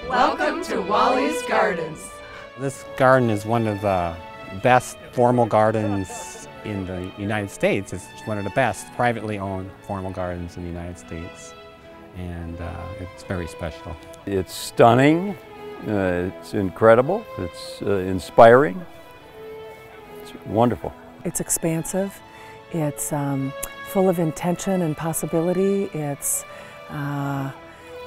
Welcome to Wally's Gardens. This garden is one of the best formal gardens in the United States. It's one of the best privately owned formal gardens in the United States, and it's very special. It's stunning, it's incredible, it's inspiring, it's wonderful. It's expansive, it's full of intention and possibility,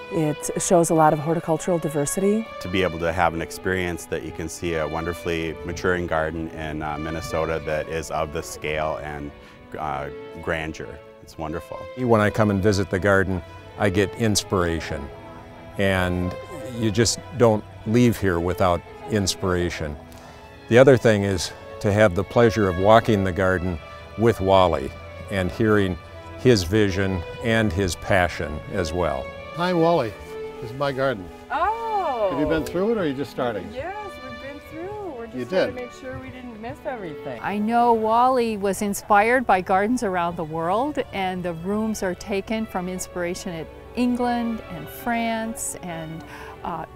it shows a lot of horticultural diversity. To be able to have an experience that you can see a wonderfully maturing garden in Minnesota that is of the scale and grandeur. It's wonderful. When I come and visit the garden, I get inspiration, and you just don't leave here without inspiration. The other thing is to have the pleasure of walking the garden with Wally and hearing his vision and his passion as well. Hi, Wally. This is my garden. Oh! Have you been through it, or are you just starting? Yes, we've been through. We're just You trying did? to make sure we didn't miss everything. I know Wally was inspired by gardens around the world, and the rooms are taken from inspiration at England and France and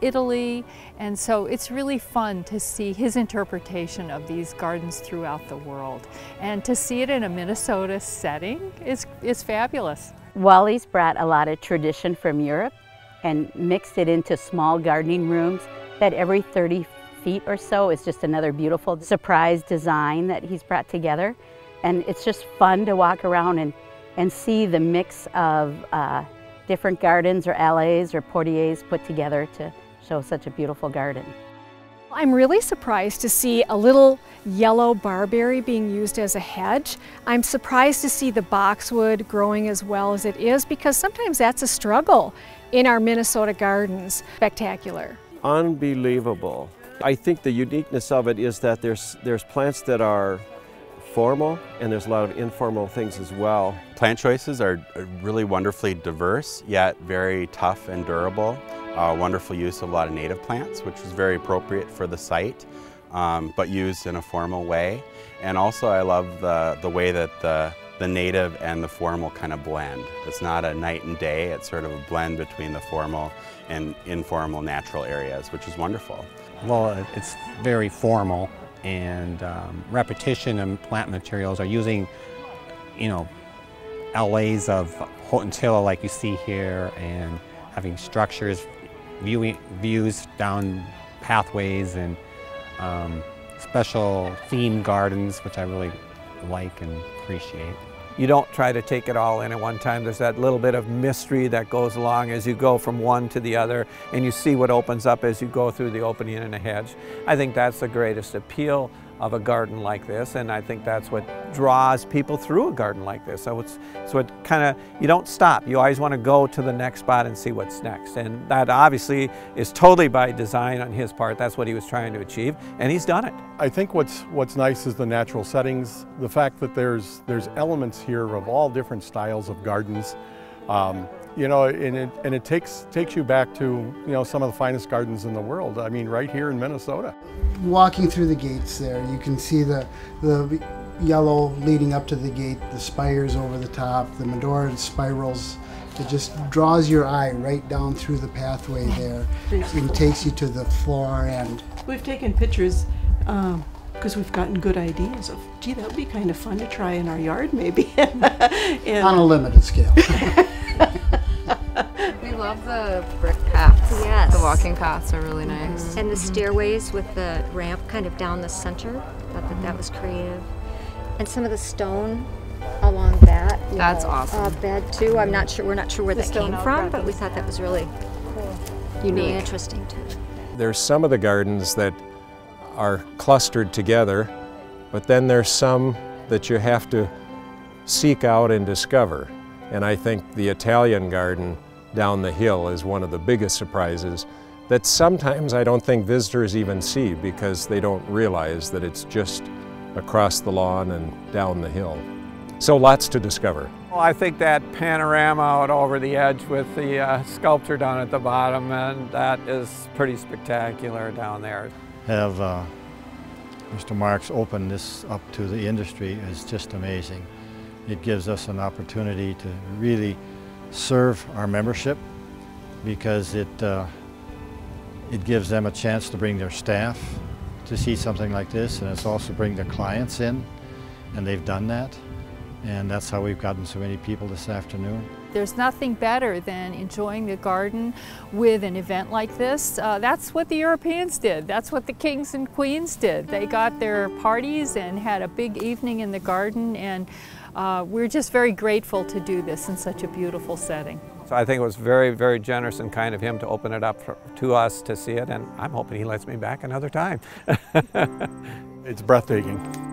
Italy, and so it's really fun to see his interpretation of these gardens throughout the world, and to see it in a Minnesota setting is fabulous. Wally's brought a lot of tradition from Europe and mixed it into small gardening rooms that every 30 feet or so is just another beautiful surprise design that he's brought together. And it's just fun to walk around and see the mix of different gardens or allées or portiers put together to show such a beautiful garden. I'm really surprised to see a little yellow barberry being used as a hedge. I'm surprised to see the boxwood growing as well as it is, because sometimes that's a struggle in our Minnesota gardens. Spectacular. Unbelievable. I think the uniqueness of it is that there's plants that are formal, and there's a lot of informal things as well. Plant choices are really wonderfully diverse, yet very tough and durable. Wonderful use of a lot of native plants, which is very appropriate for the site, but used in a formal way. And also I love the way that the native and the formal kind of blend. It's not a night and day, it's sort of a blend between the formal and informal natural areas, which is wonderful. Well, it's very formal, and repetition and plant materials are using, LAs of Hotentilla like you see here, and having structures, views down pathways, and special themed gardens, which I really like and appreciate. You don't try to take it all in at one time. There's that little bit of mystery that goes along as you go from one to the other, and you see what opens up as you go through the opening in a hedge. I think that's the greatest appeal of a garden like this, and I think that's what draws people through a garden like this. So it kind of, you don't stop. You always want to go to the next spot and see what's next, and that obviously is totally by design on his part. That's what he was trying to achieve, and he's done it. I think what's nice is the natural settings, the fact that there's elements here of all different styles of gardens. And it takes you back to some of the finest gardens in the world. I mean, right here in Minnesota. Walking through the gates there, you can see the yellow leading up to the gate, the spires over the top, the Medora spirals. It just draws your eye right down through the pathway there and takes you to the far end. We've taken pictures because we've gotten good ideas of, gee, that would be kind of fun to try in our yard maybe. and on a limited scale. We love the brick paths. Yes. The walking paths are really nice. And the stairways with the ramp kind of down the center. Thought that was creative. And some of the stone along that. That's awesome. Bed too. We're not sure where that came from, but we thought that was really cool. Unique. Really interesting too. There's some of the gardens that are clustered together, but then there's some that you have to seek out and discover. And I think the Italian garden down the hill is one of the biggest surprises that sometimes I don't think visitors even see, because they don't realize that it's just across the lawn and down the hill. So lots to discover. Well, I think that panorama out over the edge with the sculpture down at the bottom, and that is pretty spectacular down there. Have Mr. Marx open this up to the industry is just amazing. It gives us an opportunity to really serve our membership, because it It gives them a chance to bring their staff to see something like this, and it's also bring their clients in, and they've done that. And that's how we've gotten so many people this afternoon. There's nothing better than enjoying the garden with an event like this. That's what the Europeans did. That's what the kings and queens did. They got their parties and had a big evening in the garden, and we're just very grateful to do this in such a beautiful setting. So I think it was very, very generous and kind of him to open it up to us to see it, and I'm hoping he lets me back another time. It's breathtaking.